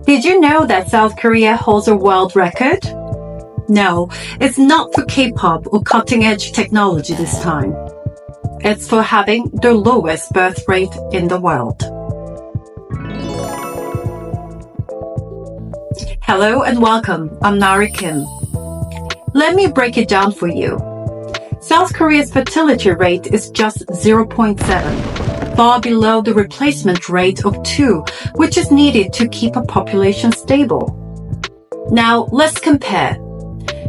Did you know that South Korea holds a world record? No, it's not for K-pop or cutting-edge technology this time. It's for having the lowest birth rate in the world. Hello and welcome. I'm Nari Kim. Let me break it down for you. South Korea's fertility rate is just 0.7, far below the replacement rate of 2, which is needed to keep a population stable. Now, let's compare.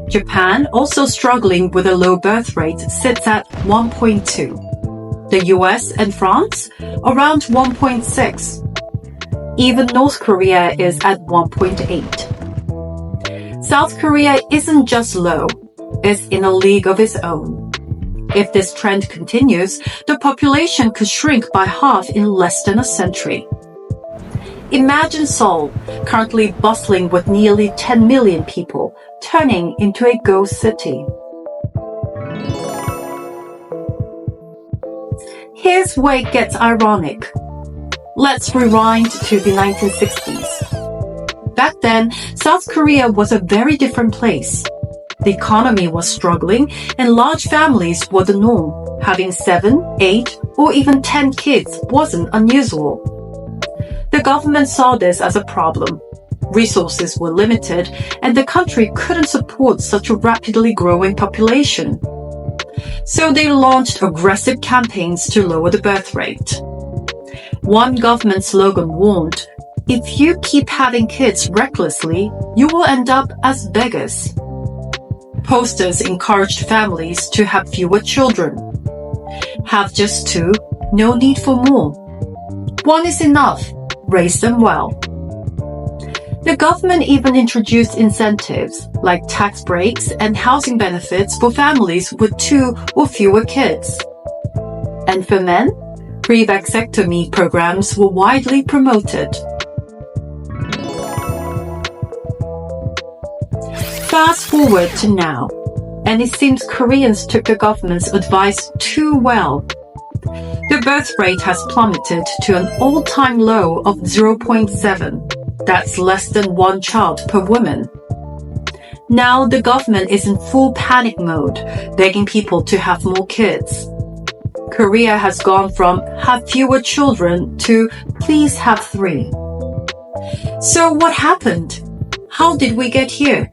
Japan, also struggling with a low birth rate, sits at 1.2. The US and France, around 1.6. Even North Korea is at 1.8. South Korea isn't just low, it's in a league of its own. If this trend continues, the population could shrink by half in less than a century. Imagine Seoul, currently bustling with nearly 10 million people, turning into a ghost city. Here's where it gets ironic. Let's rewind to the 1960s. Back then, South Korea was a very different place. The economy was struggling and large families were the norm. Having 7, 8, or even 10 kids wasn't unusual. The government saw this as a problem. Resources were limited and the country couldn't support such a rapidly growing population. So they launched aggressive campaigns to lower the birth rate. One government slogan warned, "If you keep having kids recklessly, you will end up as beggars." Posters encouraged families to have fewer children. Have just 2, no need for more. 1 is enough, raise them well. The government even introduced incentives like tax breaks and housing benefits for families with 2 or fewer kids. And for men, pre-vasectomy programs were widely promoted. Fast forward to now, and it seems Koreans took the government's advice too well. The birth rate has plummeted to an all-time low of 0.7. That's less than 1 child per woman. Now the government is in full panic mode, begging people to have more kids. Korea has gone from have fewer children to please have 3. So what happened? How did we get here?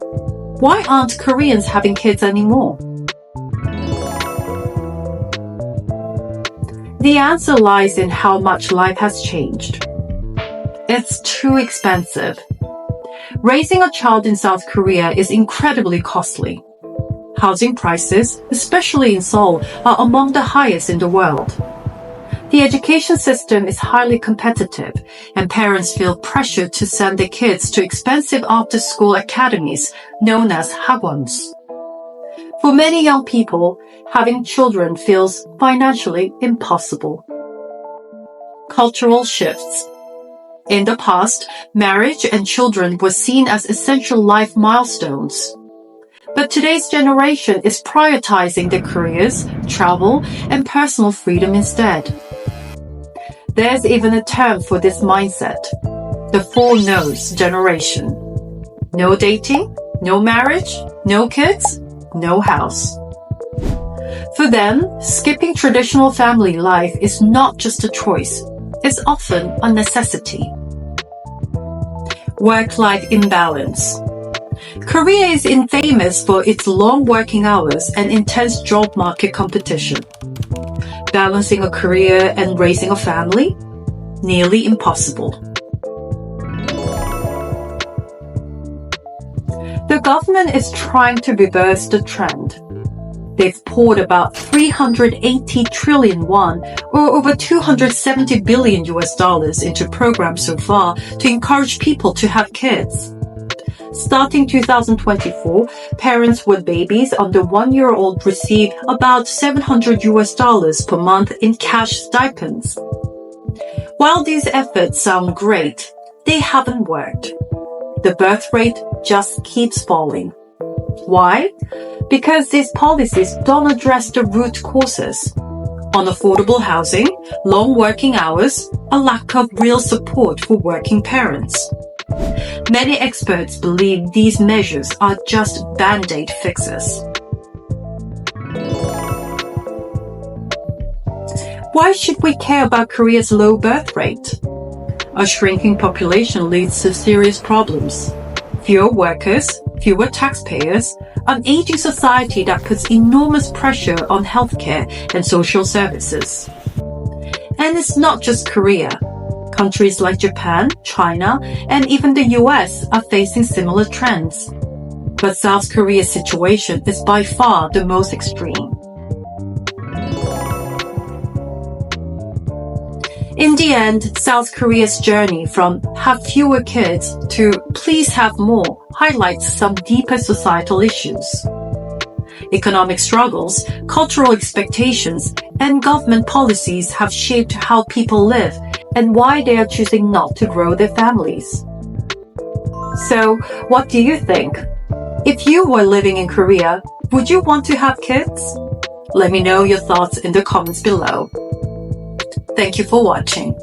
Why aren't Koreans having kids anymore? The answer lies in how much life has changed. It's too expensive. Raising a child in South Korea is incredibly costly. Housing prices, especially in Seoul, are among the highest in the world. The education system is highly competitive, and parents feel pressured to send their kids to expensive after-school academies known as hagwons. For many young people, having children feels financially impossible. Cultural shifts. In the past, marriage and children were seen as essential life milestones. But today's generation is prioritizing their careers, travel, and personal freedom instead. There's even a term for this mindset, the 4 no's generation. No dating, no marriage, no kids, no house. For them, skipping traditional family life is not just a choice, it's often a necessity. Work-life imbalance. Korea is infamous for its long working hours and intense job market competition. Balancing a career and raising a family? Nearly impossible. The government is trying to reverse the trend. They've poured about 380 trillion won, or over $270 billion into programs so far to encourage people to have kids. Starting 2024, parents with babies under 1-year-old receive about $700 per month in cash stipends. While these efforts sound great, they haven't worked. The birth rate just keeps falling. Why? Because these policies don't address the root causes. Unaffordable housing, long working hours, a lack of real support for working parents. Many experts believe these measures are just band-aid fixes. Why should we care about Korea's low birth rate? A shrinking population leads to serious problems. Fewer workers, fewer taxpayers, an aging society that puts enormous pressure on healthcare and social services. And it's not just Korea. Countries like Japan, China, and even the US are facing similar trends. But South Korea's situation is by far the most extreme. In the end, South Korea's journey from have fewer kids to please have more highlights some deeper societal issues. Economic struggles, cultural expectations, and government policies have shaped how people live and why they are choosing not to grow their families. So, what do you think? If you were living in Korea, would you want to have kids? Let me know your thoughts in the comments below. Thank you for watching.